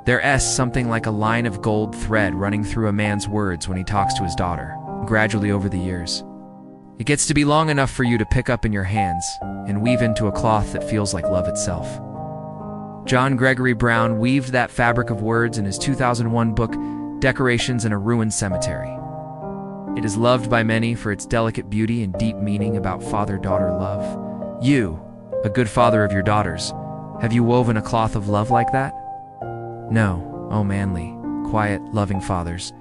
There's something like a line of gold thread running through a man's words when he talks to his daughter, gradually over the years. It gets to be long enough for you to pick up in your hands and weave into a cloth that feels like love itself. John Gregory Brown weaved that fabric of words in his 2001 book, Decorations in a Ruined Cemetery. It is loved by many for its delicate beauty and deep meaning about father-daughter love. You, a good father of your daughters, have you woven a cloth of love like that? No, oh manly, quiet, loving fathers.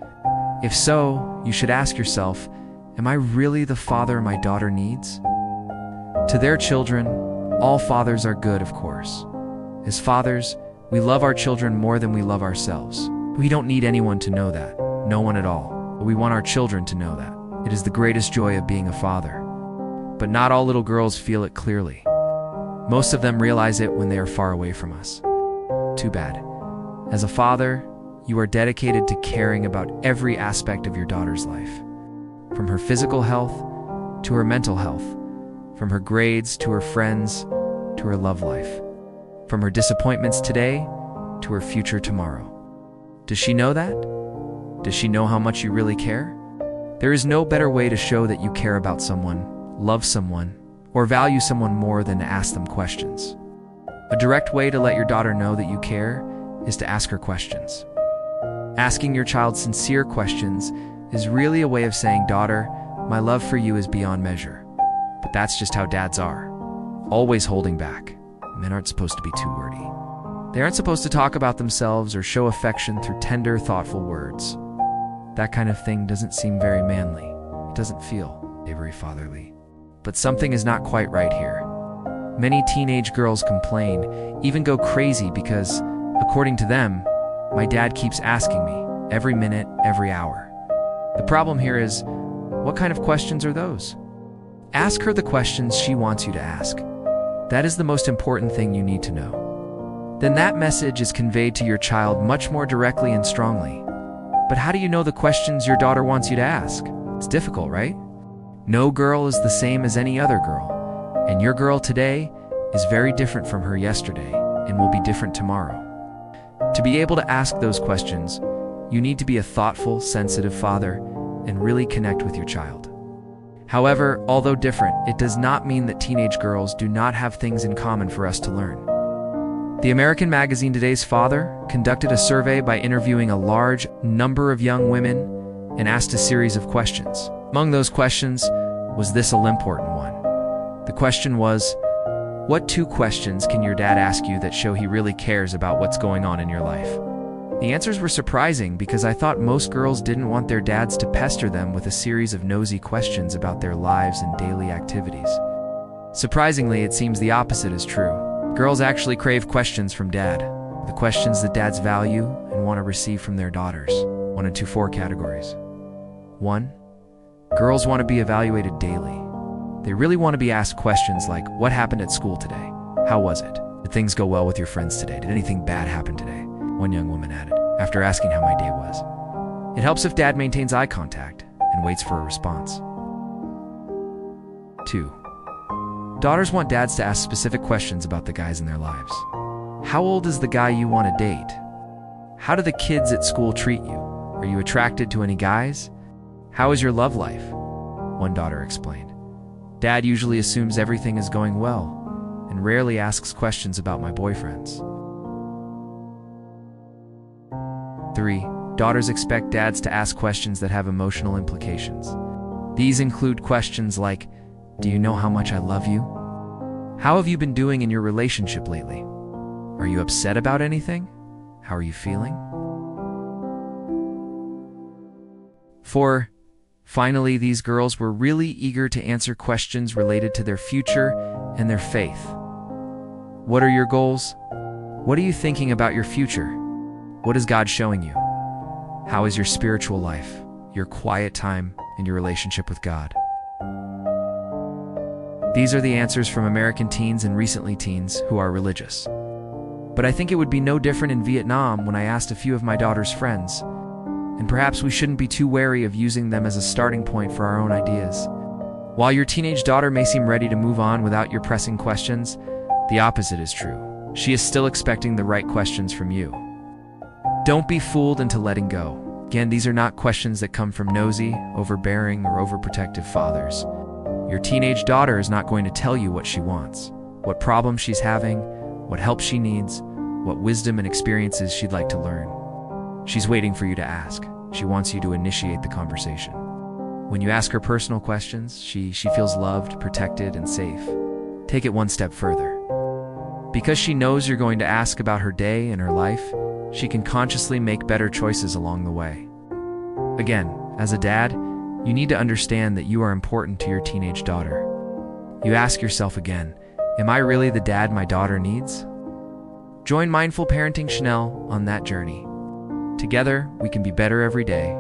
If so, you should ask yourself, am I really the father my daughter needs? To their children, all fathers are good, of course. As fathers, we love our children more than we love ourselves. We don't need anyone to know that, no one at all, but we want our children to know that. It is the greatest joy of being a father. But not all little girls feel it clearly. Most of them realize it when they are far away from us. Too bad. As a father, you are dedicated to caring about every aspect of your daughter's life. From her physical health to her mental health, from her grades to her friends to her love life, from her disappointments today to her future tomorrow. Does she know that? Does she know how much you really care? There is no better way to show that you care about someone, love someone, or value someone more than to ask them questions. A direct way to let your daughter know that you care is to ask her questions. Asking your child sincere questions is really a way of saying, "Daughter, my love for you is beyond measure." But that's just how dads are, always holding back. Men aren't supposed to be too wordy. They aren't supposed to talk about themselves or show affection through tender, thoughtful words. That kind of thing doesn't seem very manly. It doesn't feel very fatherly. But something is not quite right here. Many teenage girls complain, even go crazy because, according to them, my dad keeps asking me, every minute, every hour. The problem here is, what kind of questions are those? Ask her the questions she wants you to ask. That is the most important thing you need to know. Then that message is conveyed to your child much more directly and strongly. But how do you know the questions your daughter wants you to ask? It's difficult, right? No girl is the same as any other girl, and your girl today is very different from her yesterday and will be different tomorrow. To be able to ask those questions, you need to be a thoughtful, sensitive father and really connect with your child. However, although different, it does not mean that teenage girls do not have things in common for us to learn. The American magazine Today's Father conducted a survey by interviewing a large number of young women and asked a series of questions. Among those questions was this all-important one. The question was, what 2 questions can your dad ask you that show he really cares about what's going on in your life? The answers were surprising because I thought most girls didn't want their dads to pester them with a series of nosy questions about their lives and daily activities. Surprisingly, it seems the opposite is true. Girls actually crave questions from dad, the questions that dads value and want to receive from their daughters. 1 into 4 categories. 1. Girls want to be evaluated daily. They really want to be asked questions like, what happened at school today? How was it? Did things go well with your friends today? Did anything bad happen today? One young woman added, after asking how my day was. It helps if dad maintains eye contact and waits for a response. 2. Daughters want dads to ask specific questions about the guys in their lives. How old is the guy you want to date? How do the kids at school treat you? Are you attracted to any guys? How is your love life? One daughter explained. Dad usually assumes everything is going well and rarely asks questions about my boyfriends. 3. Daughters expect dads to ask questions that have emotional implications. These include questions like, do you know how much I love you? How have you been doing in your relationship lately? Are you upset about anything? How are you feeling? 4. Finally, these girls were really eager to answer questions related to their future and their faith. What are your goals? What are you thinking about your future? What is God showing you? How is your spiritual life, your quiet time, and your relationship with God? These are the answers from American teens and recently teens who are religious. But I think it would be no different in Vietnam when I asked a few of my daughter's friends, and perhaps we shouldn't be too wary of using them as a starting point for our own ideas. While your teenage daughter may seem ready to move on without your pressing questions, the opposite is true. She is still expecting the right questions from you. Don't be fooled into letting go. Again, these are not questions that come from nosy, overbearing, or overprotective fathers. Your teenage daughter is not going to tell you what she wants, what problems she's having, what help she needs, what wisdom and experiences she'd like to learn. She's waiting for you to ask. She wants you to initiate the conversation. When you ask her personal questions, she feels loved, protected, and safe. Take it one step further. Because she knows you're going to ask about her day and her life, she can consciously make better choices along the way. Again, as a dad, you need to understand that you are important to your teenage daughter. You ask yourself again, am I really the dad my daughter needs? Join Mindful Parenting Chanel on that journey. Together, we can be better every day,